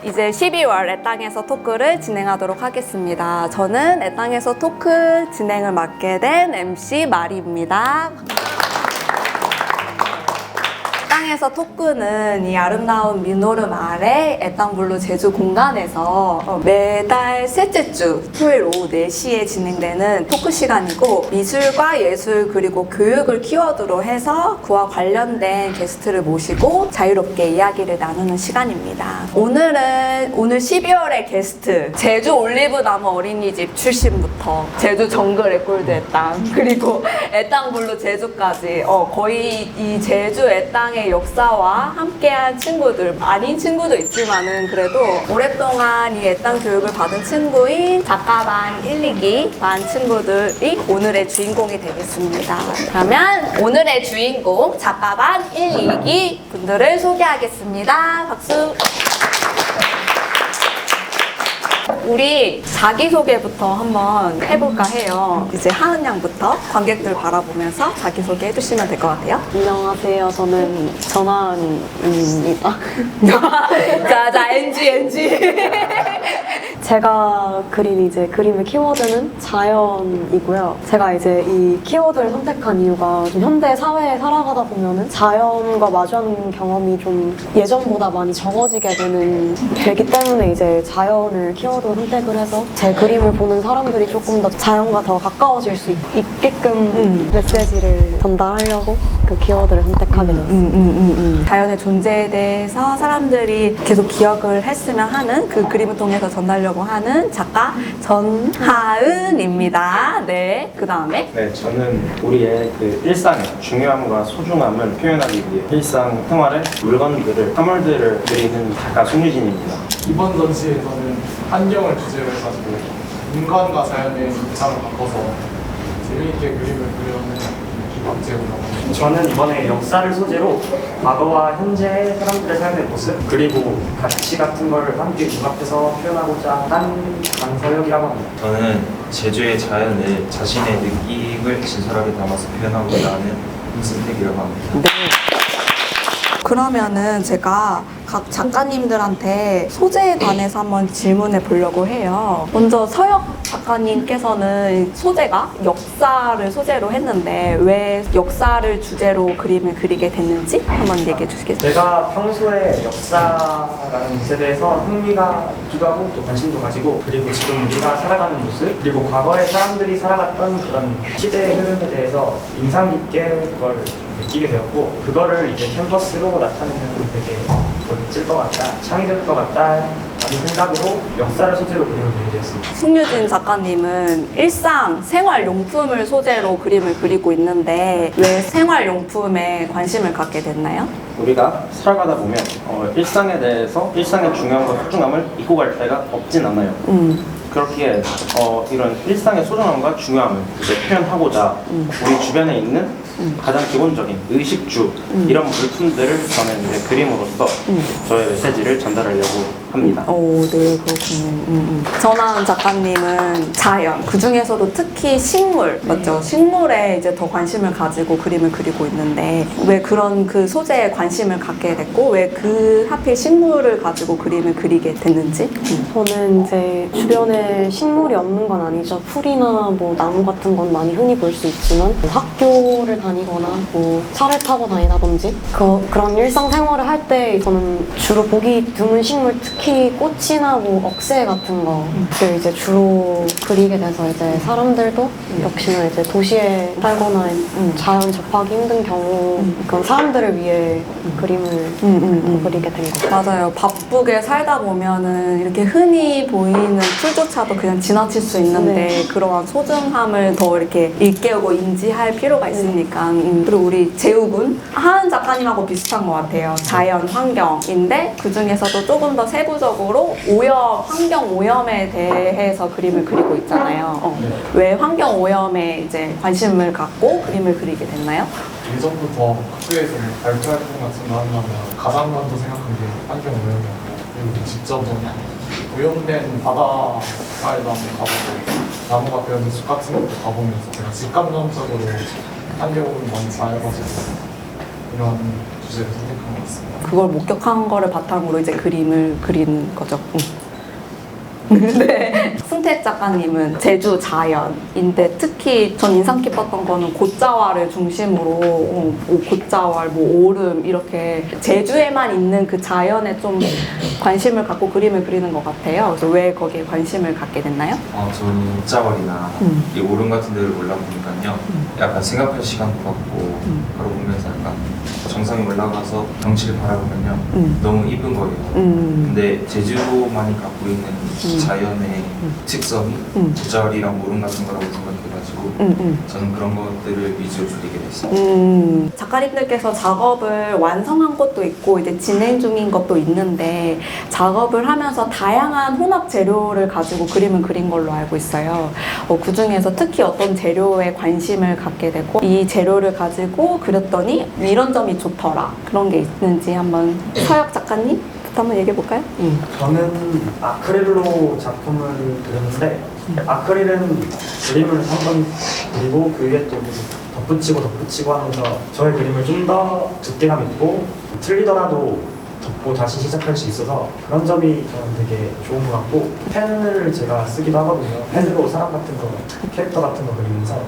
이제 12월 애 땅에서 토크를 진행하도록 하겠습니다. 저는 애 땅에서 토크 진행을 맡게 된 MC 마리입니다. 땅에서 토크는 이 아름다운 민오름 아래 애땅블루 제주 공간에서 매달 셋째 주 토요일 오후 4시에 진행되는 토크 시간이고, 미술과 예술 그리고 교육을 키워드로 해서 그와 관련된 게스트를 모시고 자유롭게 이야기를 나누는 시간입니다. 오늘 12월의 게스트, 제주 올리브나무 어린이집 출신부터 제주 정글의 꿀드 애땅, 그리고 애땅블루 제주까지 거의 이 제주 애땅의 역사와 함께한 친구들, 아닌 친구도 있지만은 그래도 오랫동안 이 애땅 교육을 받은 친구인 작가반 1, 2기 반 친구들이 오늘의 주인공이 되겠습니다. 그러면 오늘의 주인공 작가반 1, 2기 분들을 소개하겠습니다. 박수! 우리 자기소개부터 한번 해볼까 해요. 이제 하은 양부터 관객들 바라보면서 자기소개 해주시면 될 것 같아요. 안녕하세요. 저는 전환입니다. 자, NG. 제가 그린 이제 그림의 키워드는 자연이고요. 제가 이제 이 키워드를 선택한 이유가 좀 현대 사회에 살아가다 보면은 자연과 마주하는 경험이 좀 예전보다 많이 적어지게 되기 때문에 이제 자연을 키워드로 선택을 해서 제 그림을 보는 사람들이 조금 더 자연과 더 가까워질 수 있게끔 메시지를 전달하려고 그 키워드를 선택하게 되었습니다. 자연의 존재에 대해서 사람들이 계속 기억을 했으면 하는 그 그림을 통해서 전달하려고 하는 작가 전하은입니다. 네, 그 다음에 네, 저는 우리의 그 일상의 중요함과 소중함을 표현하기 위해 일상 생활의 물건들을, 사물들을 그리는 작가 손유진입니다. 이번 전시에서는 환경을 주제로 해가지고 인간과 자연의 입장을 바꿔서 재미있게 그림을 그려는 박재훈이라고 합니다. 저는 이번에 역사를 소재로 과거와 현재의 사람들의 삶의 모습 그리고 가치 같은 걸 함께 융합해서 표현하고자 한 강서혁이라고 합니다. 저는 제주의 자연을 자신의 느낌을 진솔하게 담아서 표현하고자 하는 임승택이라고 합니다. 그러면은 제가 각 작가님들한테 소재에 관해서 한번 질문해 보려고 해요. 먼저 서혁 작가님께서는 소재가 역사를 소재로 했는데 왜 역사를 주제로 그림을 그리게 됐는지 한번 얘기해 주시겠어요? 제가 평소에 역사라는 것에 대해서 흥미가 있기도 하고 또 관심도 가지고 그리고 지금 우리가 살아가는 모습 그리고 과거의 사람들이 살아갔던 그런 시대의 흐름에 대해서 인상 깊게 그걸 느끼게 되었고 그거를 이제 캔버스로 나타내면 되게 멋질 것 같다, 창의적일 것 같다 라는 생각으로 역사를 소재로 그림을 그리게 되었습니다. 송유진 작가님은 일상 생활용품을 소재로 그림을 그리고 있는데 왜 생활용품에 관심을 갖게 됐나요? 우리가 살아가다 보면 일상에 대해서 일상의 중요함과 소중함을 잊고 갈 때가 없진 않아요. 그렇기에 이런 일상의 소중함과 중요함을 이제 표현하고자 우리 주변에 있는 가장 기본적인 의식주 이런 물품들을 저는 이제 그림으로써 저의 메시지를 전달하려고 합니다. 오, 네, 그렇군요. 전하은 작가님은 자연, 그 중에서도 특히 식물, 맞죠? 식물에 이제 더 관심을 가지고 그림을 그리고 있는데 왜 그런 그 소재에 관심을 갖게 됐고 왜 그 하필 식물을 가지고 그림을 그리게 됐는지? 저는 이제 주변에 식물이 없는 건 아니죠. 풀이나 뭐 나무 같은 건 많이 흔히 볼 수 있지만 학교를 다니거나 뭐 차를 타고 다니다든지 그런 일상생활을 할 때 저는 주로 보기 드문 식물, 특히 꽃이나 뭐 억새 같은 거를 이제 주로 그리게 돼서 이제 사람들도 역시나 이제 도시에 살거나 자연 접하기 힘든 경우 그런 사람들을 위해 그림을 그리게 된 거죠. 맞아요. 바쁘게 살다 보면은 이렇게 흔히 보이는 풀조차도 그냥 지나칠 수 있는데 그러한 소중함을 더 이렇게 일깨우고 인지할 필요가 있으니까. 그리고 우리 재욱은 하은 작가님하고 비슷한 것 같아요. 자연 환경인데 그 중에서도 조금 더 세부적으로 오염, 환경 오염에 대해서 그림을 그리고 있잖아요. 왜 환경 오염에 이제 관심을 갖고 그림을 그리게 됐나요? 예전부터 학교에서 뭐 발표 활동 같은 거 하면 가장 먼저 생각한 게 환경 오염이었고 그리고 직접 오염된 바다가에도 한번 가보고 나무가 베어진 숲 같은 것도 가보면서 제가 직감적으로 환경을 많이 쌓여가지고 이런 주제를 선택한 것 같습니다. 봤습니다. 그걸 목격한 거를 바탕으로 이제 그림을 그리는 거죠. 네. 승택 작가님은 제주 자연인데 특히 전 인상 깊었던 거는 곶자왈을 중심으로 곶자왈, 뭐 오름 이렇게 제주에만 있는 그 자연에 좀 관심을 갖고 그림을 그리는 것 같아요. 그래서 왜 거기에 관심을 갖게 됐나요? 저는 옥자월이나 이 오름 같은 데를 올라보니까요. 약간 생각할 시간도 갖고 걸어보면서 약간 정상에 올라가서 경치를 바라보면요. 너무 이쁜 거예요. 근데 제주도만이 갖고 있는 이 자연의 특성이 옥자월이랑 오름 같은 거라고 생각해가지고 저는 그런 것들을 위주로 그리게 됐어요. 작가님들께서 작업을 완성한 것도 있고 이제 진행 중인 것도 있는데 작업을 하면서 다양한 혼합 재료를 가지고 그림을 그린 걸로 알고 있어요. 그 중에서 특히 어떤 재료에 관심을 갖게 되고 이 재료를 가지고 그렸더니 이런 점이 좋더라 그런 게 있는지 한번 서혁 작가님부터 한번 얘기해 볼까요? 저는 아크릴로 작품을 그렸는데 아크릴은 그림을 한 번 그리고 그 위에 또 계속 덧붙이고 하면서 저의 그림을 좀 더 두께감 있고 틀리더라도 덮고 다시 시작할 수 있어서 그런 점이 저는 되게 좋은 것 같고 펜을 제가 쓰기도 하거든요. 펜으로 사람 같은 거, 캐릭터 같은 거 그리면서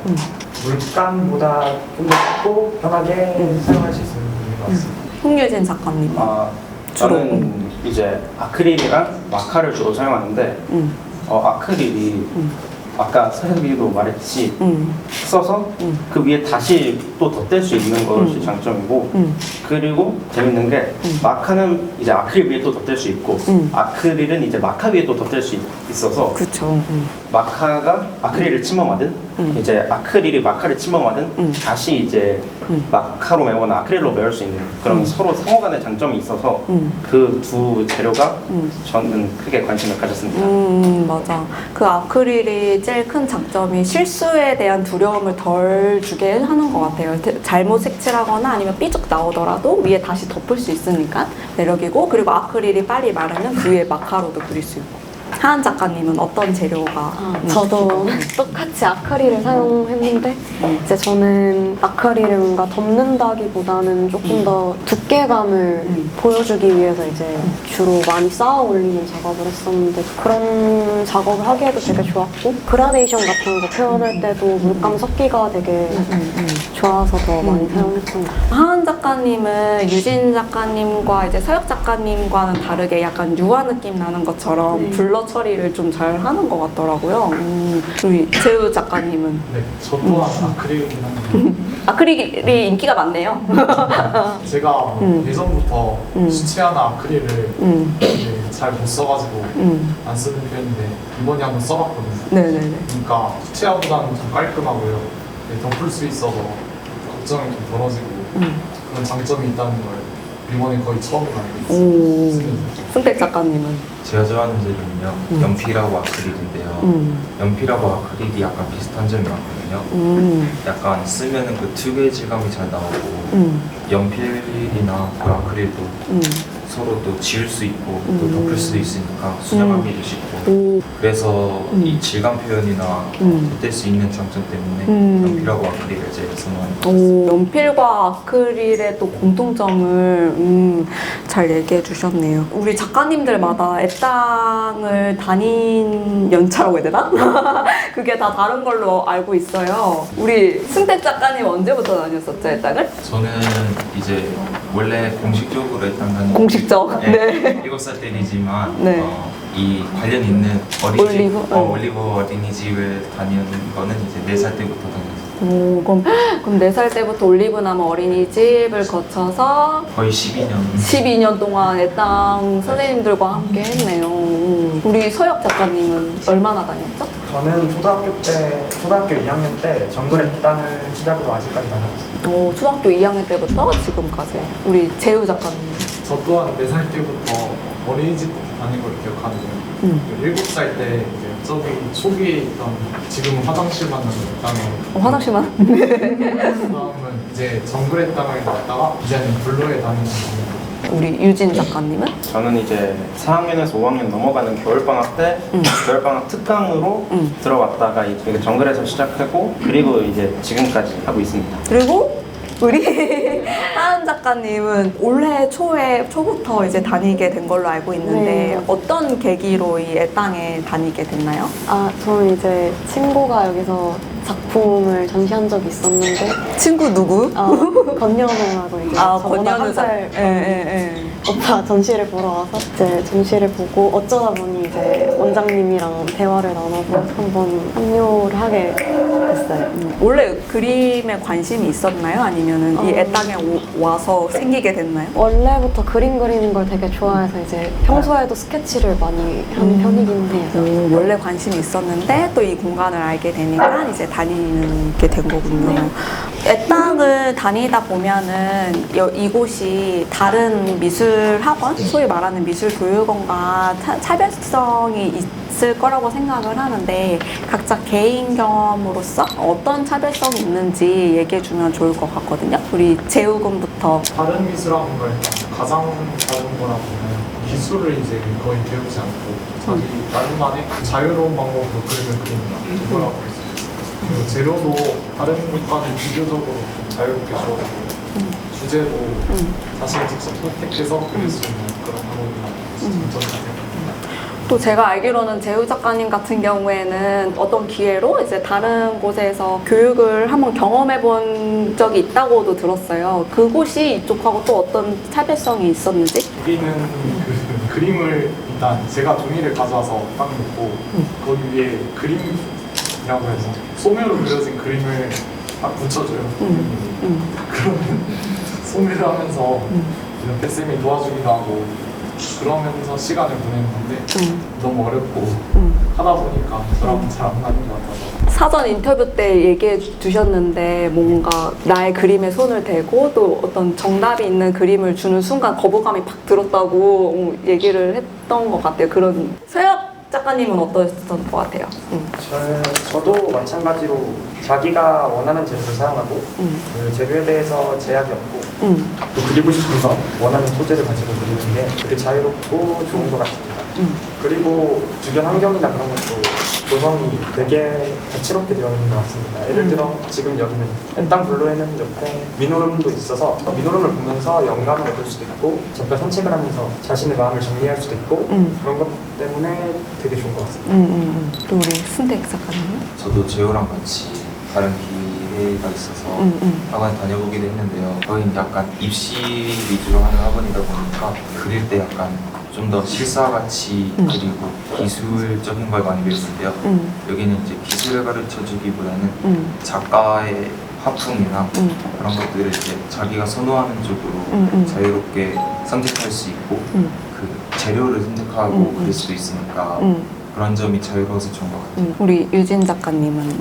물감보다 좀 더 쉽고 편하게 사용할 수 있는 그림인 것 같습니다. 홍유진 작가님. 저는 이제 아크릴이랑 마카를 주로 사용하는데 아크릴이 아까 서혁이도 말했듯이 써서 그 위에 다시 또 덧댈 수 있는 것이 장점이고 그리고 재밌는 게 마카는 이제 아크릴 위에 또 덧댈 수 있고 아크릴은 이제 마카 위에 또 덧댈 수 있어서 그렇죠. 마카가 아크릴을 침범하든 이제 아크릴이 마카를 침범하든 다시 이제 마카로 메거나 아크릴로 메울 수 있는 그런 서로 상호간의 장점이 있어서 그 두 재료가 저는 크게 관심을 가졌습니다. 맞아. 그 아크릴이 제일 큰 장점이 실수에 대한 두려움을 덜 주게 하는 것 같아요. 잘못 색칠하거나 아니면 삐죽 나오더라도 위에 다시 덮을 수 있으니까 매력이고 그리고 아크릴이 빨리 마르면 그 위에 마카로도 그릴 수 있고. 하은 작가님은 어떤 재료가? 저도 똑같이 아크릴을 사용했는데 이제 저는 아크릴을 뭔가 덮는다기보다는 조금 더 두께감을 보여주기 위해서 이제 주로 많이 쌓아 올리는 작업을 했었는데 그런 작업을 하기에도 되게 좋았고 그라데이션 같은 거 표현할 때도 물감 섞기가 되게 좋아서 더 많이 사용했던 것 같아요. 하은 작가님은 유진 작가님과 이제 서혁 작가님과는 다르게 약간 유화 느낌 나는 것처럼 블러 처리를 좀 잘 하는 것 같더라고요. 우리 재우 작가님은 네, 저 또한 아크릴이긴 한데 아크릴이 인기가 많네요. 제가 예전부터 수채화나 아크릴을 이제 잘 못 써가지고 안 쓰는 편인데 이번에 한번 써봤거든요. 네네네. 그러니까 수채화보다는 좀 깔끔하고요. 네, 덮을 수 있어서 걱정이 좀 덜어지고 그런 장점이 있다는 걸 이번에 거의 처음으로 알고 있습니다. 승택 작가님은 제가 좋아하는 재료는요. 연필하고 아크릴인데요. 연필하고 아크릴이 약간 비슷한 점이 많거든요. 약간 쓰면은 그 특유의 질감이 잘 나오고 연필이나 그 아크릴도 서로 또 지울 수 있고 또 덮을 수도 있으니까 수정하기도 쉽고 그래서 이 질감 표현이나 덧댈 수 있는 장점 때문에 연필하고 아크릴을 제일 선호합니다. 연필과 아크릴의 또 공통점을 잘 얘기해 주셨네요. 우리 작가님들마다 애땅을 다닌 연차라고 해야 되나? 그게 다 다른 걸로 알고 있어요. 우리 승택 작가님 언제부터 다녔었죠, 애땅을? 저는 이제 원래 공식적으로 애땅 다니고 공식적. 네. 7살 때이지만 네. 이 관련 있는 어린이집, 올리브? 올리브 어린이집을 다니는 거는 이제 4살 때부터 다녔어요. 그럼 4살 때부터 올리브나무 어린이집을 거쳐서 거의 12년. 12년 동안 애땅 선생님들과 함께 했네요. 우리 서혁 작가님은 얼마나 다녔죠? 저는 초등학교 2학년 때 정글 애땅을 시작으로 아직까지 다녔어요. 초등학교 2학년 때부터 지금까지. 우리 재우 작가님. 저 또한 4살 때부터 어린이집 다닌 걸 기억하는데요. 7살 때 이제 저기 초기에 있던 지금은 화장실만 나는 땅에 화장실만? 다음은 이제 정글의 땅을 갔다가 이제는 블루에 다니는 중입니다. 우리 유진 작가님은? 저는 이제 4학년에서 5학년 넘어가는 겨울방학 때 겨울방학 특강으로 들어갔다가 이제 정글에서 시작하고 그리고 이제 지금까지 하고 있습니다. 그리고 우리 하은 작가님은 올해 초부터 이제 다니게 된 걸로 알고 있는데 네. 어떤 계기로 이 애땅에 다니게 됐나요? 저는 이제 친구가 여기서 작품을 전시한 적이 있었는데 친구 누구? 권현우라고 이제 아, 저보다 권현우 한 살 예. 오빠 전시를 보러 와서 이제 전시를 보고 어쩌다 보니 이제 원장님이랑 대화를 나눠서 한번 합류를 하게 됐어요. 원래 그림에 관심이 있었나요? 아니면은 이 애땅에 와서 생기게 됐나요? 원래부터 그림 그리는 걸 되게 좋아해서 이제 평소에도 스케치를 많이 하는 편이긴 해요. 원래 관심이 있었는데 또 이 공간을 알게 되니까 이제 다니게 된 거군요. 애땅을 다니다 보면은 이곳이 다른 미술 학원, 소위 말하는 미술 교육원과 차별성이 있을 거라고 생각을 하는데 각자 개인 경험으로서 어떤 차별성이 있는지 얘기해 주면 좋을 것 같거든요. 우리 재우군부터. 다른 미술학원과 일단 가장 다른 거라고는 기술을 이제 거의 배우지 않고 자기 나름만의 자유로운 방법으로 그림을 그린다 이거라고 할 수 있어요. 그리고 재료도 다른 것과는 비교적으로 자유롭게 주어지고 주제도 자신이 직접 선택해서 그릴 수 있는 그런 학원이라고 장점이 생각합니다. 또 제가 알기로는 재우 작가님 같은 경우에는 어떤 기회로 이제 다른 곳에서 교육을 한번 경험해 본 적이 있다고도 들었어요. 그곳이 이쪽하고 또 어떤 차별성이 있었는지? 여기는 그 그림을 일단 제가 종이를 가져와서 딱 놓고 거기 위에 그림이라고 해서 소매로 그려진 그림을 딱 붙여줘요. 그러면 소매를 하면서 옆에 쌤이 도와주기도 하고 그러면서 시간을 보내는 건데 너무 어렵고 하다 보니까 저랑 잘 안 맞는 것 같아서 사전 인터뷰 때 얘기해 주셨는데 뭔가 나의 그림에 손을 대고 또 어떤 정답이 있는 그림을 주는 순간 거부감이 팍 들었다고 얘기를 했던 것 같아요. 그런 서혁 작가님은 어떠셨던 것 같아요? 저도 마찬가지로 자기가 원하는 재료를 사용하고 그 재료에 대해서 제약이 없고 또 그리고 싶어서 원하는 소재를 가지고 그리는 게 되게 자유롭고 좋은 것 같습니다. 그리고 주변 환경이나 그런 것도 조성이 되게 다채롭게 되어 있는 것 같습니다. 예를 들어 지금 여기는 애땅 블루에는 옆에 미노름도 있어서 민노름을 보면서 영감을 얻을 수도 있고 잠깐 산책을 하면서 자신의 마음을 정리할 수도 있고 그런 것 때문에 되게 좋은 것 같습니다. 또 우리 순택 작가님은? 저도 재호랑 같이 다른 기회가 있어서 학원 다녀보기도 했는데요. 저희는 약간 입시 위주로 하는 학원이다 보니까 그릴 때 약간 좀 더 실사같이 그리고 기술적인 걸 많이 배우는데요. 여기는 이제 기술을 가르쳐주기보다는 작가의 화풍이나 그런 것들을 이제 자기가 선호하는 쪽으로 자유롭게 선택할 수 있고 그 재료를 선택하고 그릴 수도 있으니까 그런 점이 자유로워서 좋은 것 같아요. 우리 유진 작가님은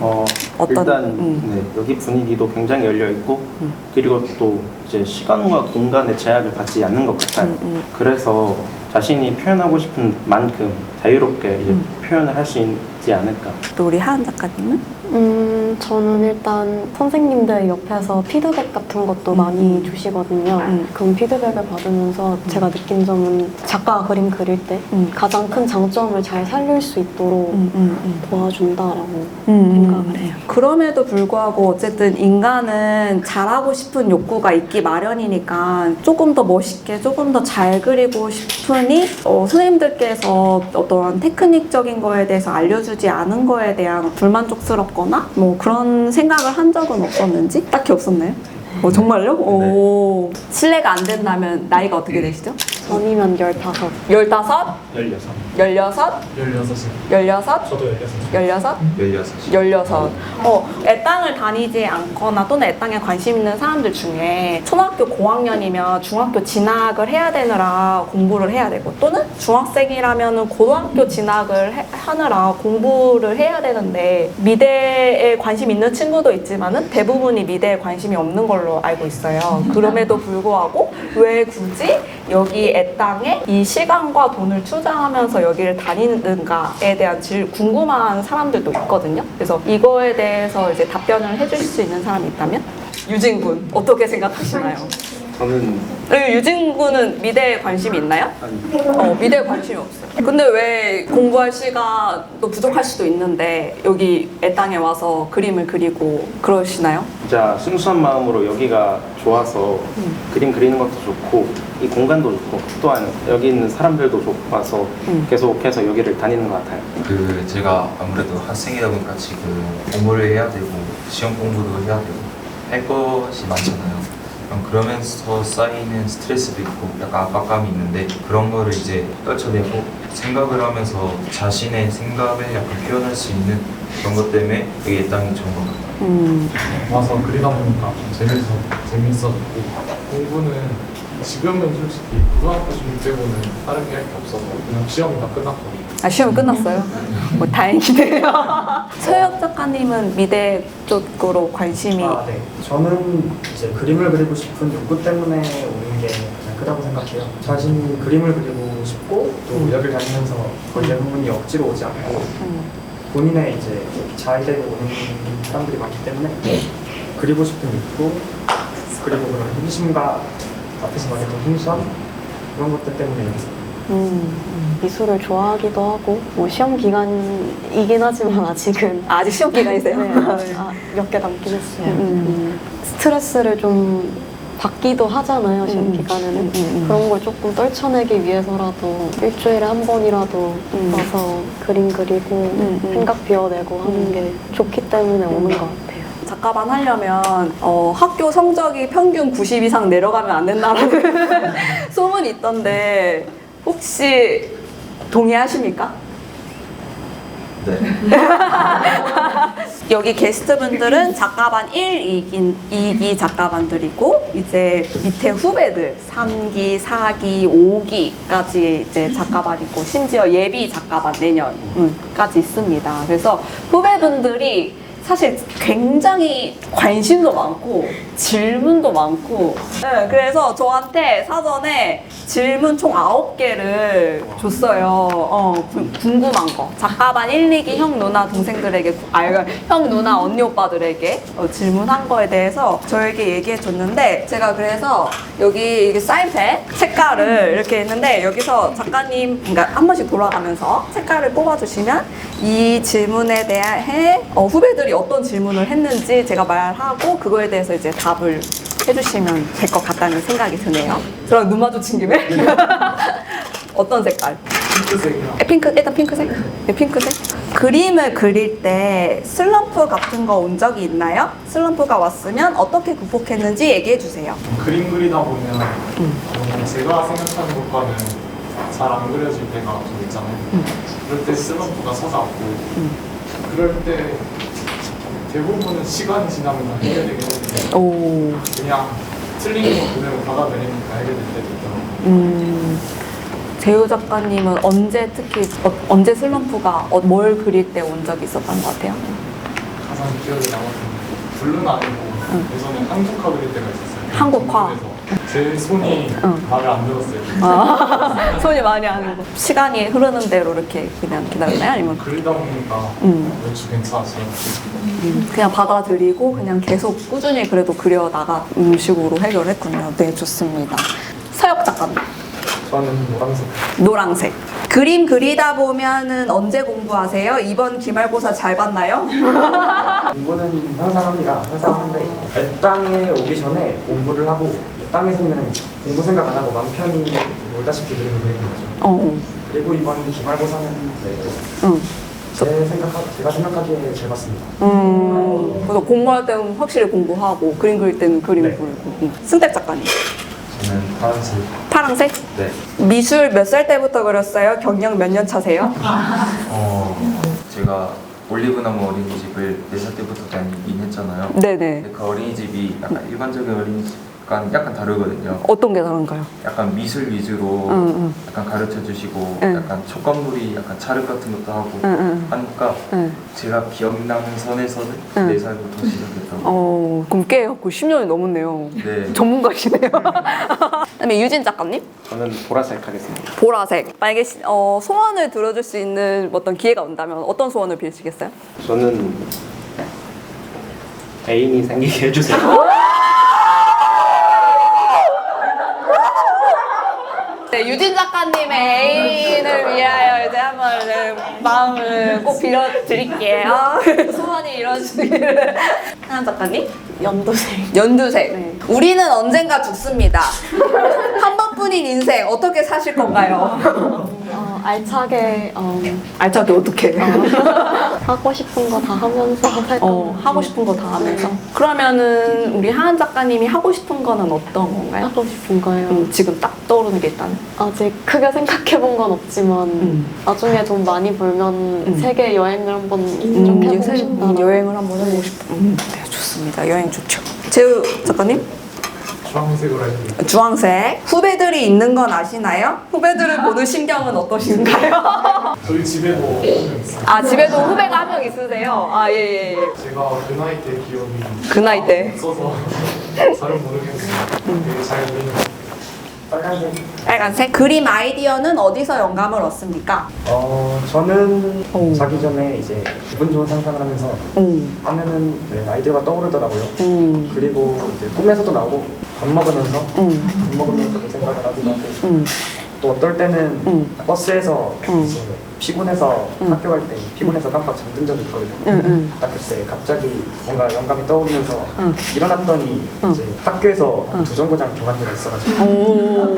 어떤? 일단 네, 여기 분위기도 굉장히 열려 있고 그리고 또 이제 시간과 공간의 제약을 받지 않는 것 같아요. 그래서 자신이 표현하고 싶은 만큼 자유롭게 이제 표현을 할 수 있지 않을까. 또 우리 하은 작가님은? 저는 일단 선생님들 옆에서 피드백 같은 것도 많이 주시거든요. 그런 피드백을 받으면서 제가 느낀 점은 작가가 그림 그릴 때 가장 큰 장점을 잘 살릴 수 있도록 도와준다라고 생각을 해요. 그럼에도 불구하고 어쨌든 인간은 잘하고 싶은 욕구가 있기 마련이니까 조금 더 멋있게 조금 더 잘 그리고 싶으니 선생님들께서 어떤 테크닉적인 거에 대해서 알려주지 않은 거에 대한 불만족스럽거나 뭐 그런 생각을 한 적은 없었는지? 딱히 없었나요? 정말요? 오. 실례가 안 된다면 나이가 어떻게 되시죠? 전이면 15. 15? 16. 16? 16살 16? 저도 16살 16? 16. 애땅을 다니지 않거나 또는 애땅에 관심 있는 사람들 중에 초등학교 고학년이면 중학교 진학을 해야 되느라 공부를 해야 되고 또는 중학생이라면 고등학교 진학을 하느라 공부를 해야 되는데 미대에 관심 있는 친구도 있지만은 대부분이 미대에 관심이 없는 걸로 알고 있어요. 그럼에도 불구하고 왜 굳이 여기 애땅에 이 시간과 돈을 투자하면서 여기를 다니는가에 대한 궁금한 사람들도 있거든요. 그래서 이거에 대해서 이제 답변을 해줄 수 있는 사람이 있다면 유진 군 어떻게 생각하시나요? 저는 그리고 유진 군은 미대에 관심이 있나요? 아니, 미대에 관심이 없어요. 근데 왜 공부할 시간도 부족할 수도 있는데 여기 애 땅에 와서 그림을 그리고 그러시나요? 진짜 순수한 마음으로 여기가 좋아서 그림 그리는 것도 좋고 이 공간도 좋고 또한 여기 있는 사람들도 좋아서 계속해서 여기를 다니는 것 같아요. 그 제가 아무래도 학생이다 보니까 지금 공부를 해야 되고 시험 공부도 해야 되고 할 것이 많잖아요. 그러면서 쌓이는 스트레스도 있고 약간 압박감이 있는데 그런 거를 이제 떨쳐내고 생각을 하면서 자신의 생각을 약간 표현할 수 있는 그런 것 때문에 여기 이 땅이 좋은 것 같아요. 와서 그리다 보니까 재밌었고 공부는 지금은 솔직히 고등학교 준비 때문에 다른 게 할 게 없어서 그냥 시험이 다 끝났거든요. 시험 끝났어요? 뭐 다행이네요. 서혁 작가님은 미대 쪽으로 관심이 네. 저는 이제 그림을 그리고 싶은 욕구 때문에 오는 게 가장 크다고 생각해요. 자신이 그림을 그리고 싶고 또 여기를 다니면서 거의 대부분이 억지로 오지 않고 본인의 이제 자의대로 오는 사람들이 많기 때문에 그리고 싶은 욕구 그리고 그런 호기심과 앞에서 말했던 풍선 그런 것들 때문에 여기서 미술을 좋아하기도 하고 뭐 시험 기간이긴 하지만 아직은 아직 시험 기간이세요? 네, 몇 개 남긴 했어요. 스트레스를 좀 받기도 하잖아요, 시험 기간에는. 그런 걸 조금 떨쳐내기 위해서라도 일주일에 한 번이라도 와서 그림 그리고 생각 비워내고 하는 게 좋기 때문에 오는 것 같아요. 작가반 하려면 학교 성적이 평균 90 이상 내려가면 안 된다라는 소문이 있던데 혹시 동의하십니까? 네. 여기 게스트분들은 작가반 1, 2기 작가반들이고 이제 밑에 후배들 3기, 4기, 5기까지 이제 작가반이고 심지어 예비 작가반 내년까지 있습니다. 그래서 후배분들이 사실 굉장히 관심도 많고 질문도 많고 그래서 저한테 사전에 질문 총 9개를 줬어요. 궁금한 거 작가반 1, 2기 형 누나 동생들에게 형 누나 언니 오빠들에게 질문한 거에 대해서 저에게 얘기해 줬는데 제가 그래서 여기 이게 사인펜 색깔을 이렇게 했는데 여기서 작가님 그러니까 한 번씩 돌아가면서 색깔을 뽑아주시면 이 질문에 대해 후배들이 어떤 질문을 했는지 제가 말하고 그거에 대해서 이제 답을 해주시면 될 것 같다는 생각이 드네요. 저랑 눈 마주친 김에 어떤 색깔? 핑크색이랑 일단 핑크색? 네, 핑크색. 그림을 그릴 때 슬럼프 같은 거 온 적이 있나요? 슬럼프가 왔으면 어떻게 극복했는지 얘기해 주세요. 그림 그리다 보면 제가 생각하는 것과는 잘 안 그려질 때가 좀 있잖아요. 그럴 때 슬럼프가 찾아왔고 그럴 때 대부분은 시간이 지나면 다 해결되긴 하는데 오. 그냥 틀린 거 그대로 받아들이니까 해결될 때도 있더라고요. 재우 작가님은 언제 특히 언제 슬럼프가 뭘 그릴 때 온 적이 있었던 것 같아요? 가장 기억에 남았던 게 블루는 아니고 예전에 한국화 그릴 때가 있었어요. 한국화? 공부해서. 제 손이 마음에 안 들었어요. 손이 많이 안 가고 시간이 흐르는 대로 이렇게 그냥 기다렸나요? 아니면 그리다 보니까 얼추 괜찮았어요. 그냥 받아들이고 그냥 계속 꾸준히 그래도 그려 나가는 식으로 해결했군요. 네, 좋습니다. 서혁 작가님. 저는 노란색 노란색. 그림 그리다 보면은 언제 공부하세요? 이번 기말고사 잘 봤나요? 공부는 항상 합니다. 항상 하는데 땅에 오기 전에 공부를 하고 땅에서는 공부 생각 안 하고 마음 편히 놀다시피 그림을 그리는 거죠. 그리고 이번 기말고사는 제가 생각하기에 잘 봤습니다. 그래서 공부할 때는 확실히 공부하고 그림 그릴 때는 그림 네. 그리고. 승택 작가님. 저는 파란색. 파란색? 네. 미술 몇 살 때부터 그렸어요? 경력 몇 년 차세요? 제가 올리브나무 어린이집을 4살 때부터 다니긴 했잖아요. 네네. 근데 그 어린이집이 약간 일반적인 어린이집과는 약간 다르거든요. 어떤 게 다른가요? 약간 미술 위주로 응. 약간 가르쳐 주시고 응. 약간 촉감놀이 약간 차륵 같은 것도 하고 응. 하니까 응. 제가 기억나는 선에서는 응. 4살부터 시작했다고. 그럼 꽤 10년이 넘었네요. 네. 전문가시네요. 그다음에 유진 작가님? 저는 보라색 하겠습니다. 보라색. 만약에 소원을 들어줄 수 있는 어떤 기회가 온다면 어떤 소원을 빌리시겠어요? 저는 애인이 생기게 해주세요. 네, 유진 작가님의 애인을 위하여 이제 한번 마음을 꼭 빌어드릴게요. 소원이 이루어지기를. 하나 작가님? 연두색. 연두색. 네. 우리는 언젠가 죽습니다. 한 번뿐인 인생 어떻게 사실 건가요? 알차게 알차게 어떻게? 하고 싶은 거 다 하면서 살 하고 싶은 거 다 하면서. 그러면은 우리 하은 작가님이 하고 싶은 거는 어떤 건가요? 하고 싶은 거요. 지금 딱 떠오르는 게 있다는. 아직 크게 생각해 본 건 없지만 나중에 돈 많이 벌면 세계 여행을 한번 좀 해보고 싶다. 여행을 한번 해보고 싶다. 네, 좋습니다. 여행 좋죠. 재우 작가님? 주황색으로 해드릴게요. 주황색. 후배들이 있는 건 아시나요? 후배들을 보는 신경은 어떠신가요? 저희 집에도 한 명 있어요. 아, 집에도 후배가 한 명 있으세요? 아, 예. 제가 그 나이 때 기억이 그 나이 때. 없어서 잘은 모르겠는데 되게 잘 보이는 것 같아요. 빨간색. 빨간색. 그림 아이디어는 어디서 영감을 얻습니까? 저는 자기 전에 이제 기분 좋은 상상을 하면서 하면은 아이디어가 떠오르더라고요. 그리고 이제 꿈에서도 나오고 밥 먹으면서 그 생각을 하기도 하고 또 어떨 때는 버스에서 이제 피곤해서 학교 갈 때 피곤해서 깜빡 잠든 적이 있거든요. 딱 그때 갑자기 뭔가 영감이 떠오르면서 일어났더니 이제 학교에서 두 정거장 교환대가 있어가지고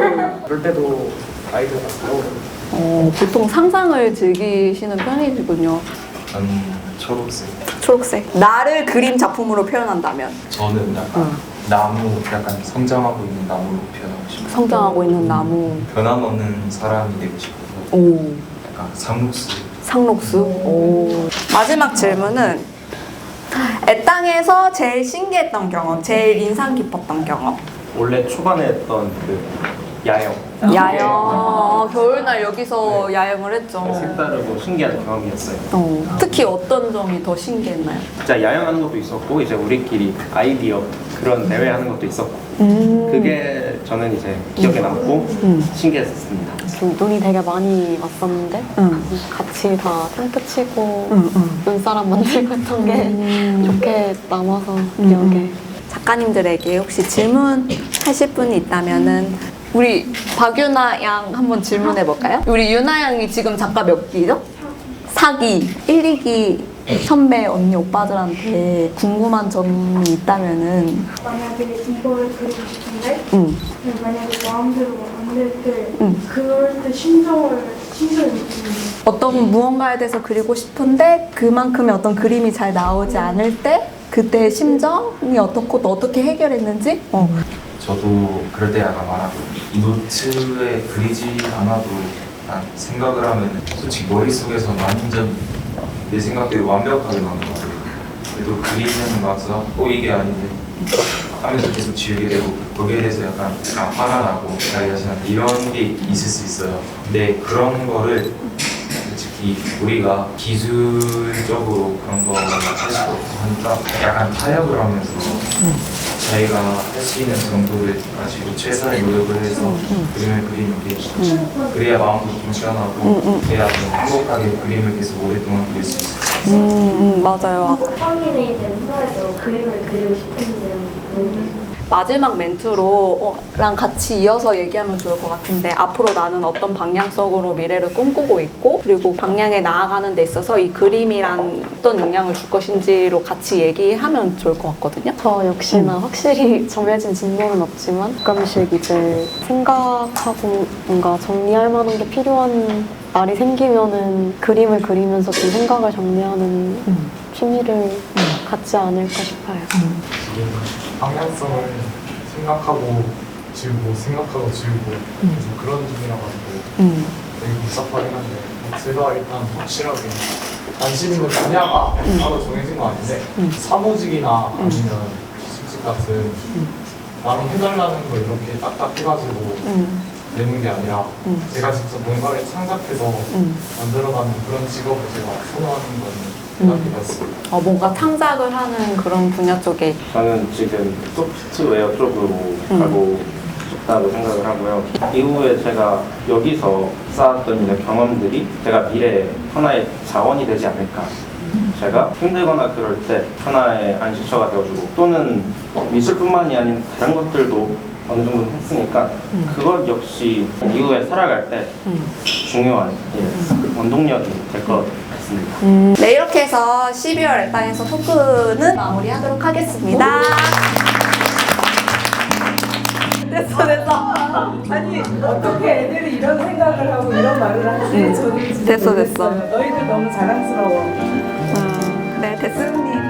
그럴 때도 아이디어가 떠오르고 보통 상상을 즐기시는 편이시군요. 난 초록색. 초록색. 나를 그림 작품으로 표현한다면? 저는 약간 나무, 약간 성장하고 있는 나무로 표현하고 싶어요. 성장하고 있는 나무. 변함없는 사람이 되고 싶어서 오. 약간 상록수. 상록수. 오. 마지막 질문은 애땅에서 제일 신기했던 경험, 제일 인상 깊었던 경험. 원래 초반에 했던 그 야영. 야영. 겨울날 여기서 야영을 했죠. 색다르고 신기한 경험이었어요. 특히 어떤 점이 더 신기했나요? 진짜 야영하는 것도 있었고 이제 우리끼리 아이디어 그런 대회하는 것도 있었고 그게 저는 이제 기억에 남고 신기했습니다. 눈이 되게 많이 왔었는데 같이 다 탱크 치고 눈사람 만들고 했던 게 좋게 남아서 기억에. 작가님들에게 혹시 질문하실 분이 있다면은 우리 박유나 양 한번 질문해 볼까요? 우리 유나 양이 지금 작가 몇 기죠? 4기, 1, 2기 선배, 언니, 오빠들한테 궁금한 점이 있다면은 만약에 이걸 그리고 싶은데 만약에 마음대로 안 될 때 그럴 때 심정이 어떤 무언가에 대해서 그리고 싶은데 그만큼의 어떤 그림이 잘 나오지 않을 때 그때 심정이 어떻고 또 어떻게 해결했는지 저도 그럴 때 약간 말하고 이 노트에 그리지 않아도 난 생각을 하면 솔직히 머릿속에서 완전 내 생각대로 완벽하게 나오는 것 같아요. 그래도 그리면 막상 이게 아닌데 하면서 계속 지우게 되고 거기에 대해서 약간 화가 나고 자기 자신한테 이런 게 있을 수 있어요. 근데 그런 거를 솔직히 우리가 기술적으로 그런 거를 할 수가 없고 하니까 약간 타협을 하면서 자기가 할 수 있는 정도를 가지고 최선의 노력을 해서 그림을 그리는 게 그래야 마음도 좀 시원하고 그래야 좀 행복하게 그림을 계속 오랫동안 그릴 수 있어요. 맞아요. 성인이 된 후에도 그림을 그리고 싶은데요. 마지막 멘트로랑 같이 이어서 얘기하면 좋을 것 같은데 앞으로 나는 어떤 방향성으로 미래를 꿈꾸고 있고 그리고 방향에 나아가는 데 있어서 이 그림이란 어떤 영향을 줄 것인지로 같이 얘기하면 좋을 것 같거든요. 저 역시나 확실히 정해진 진로는 없지만 가끔씩 이제 생각하고 뭔가 정리할 만한 게 필요한 날이 생기면은 그림을 그리면서 그 생각을 정리하는 취미를 갖지 않을까 싶어요. 방향성을 생각하고 지우고 생각하고 지우고 그래서 그런 중이라가지고 되게 복잡하긴 한데 제가 일단 확실하게 관심 있는 분야가 따로 정해진 건 아닌데 사무직이나 아니면 기술직 같은 나름 해달라는 걸 이렇게 딱딱 해가지고 내는 게 아니라 제가 직접 뭔가를 창작해서 만들어가는 그런 직업을 제가 선호하는 건 생각해봤습니다. 뭔가 창작을 하는 그런 분야 쪽에 저는 지금 소프트웨어 쪽으로 가고 싶다고 생각을 하고요. 이후에 제가 여기서 쌓았던 이런 경험들이 제가 미래에 하나의 자원이 되지 않을까. 제가 힘들거나 그럴 때 하나의 안식처가 되어주고 또는 미술뿐만이 아닌 다른 것들도 어느 정도 했으니까 그것 역시 이후에 살아갈 때 중요한 원동력이 될 것 같습니다. 네, 이렇게 해서 12월 엘당에서 토크는 마무리하도록 하겠습니다. 됐어. 아니 어떻게 애들이 이런 생각을 하고 이런 말을 하지? 저는 진짜 됐어. 모르겠어요. 너희들 너무 자랑스러워. 네, 됐습니다.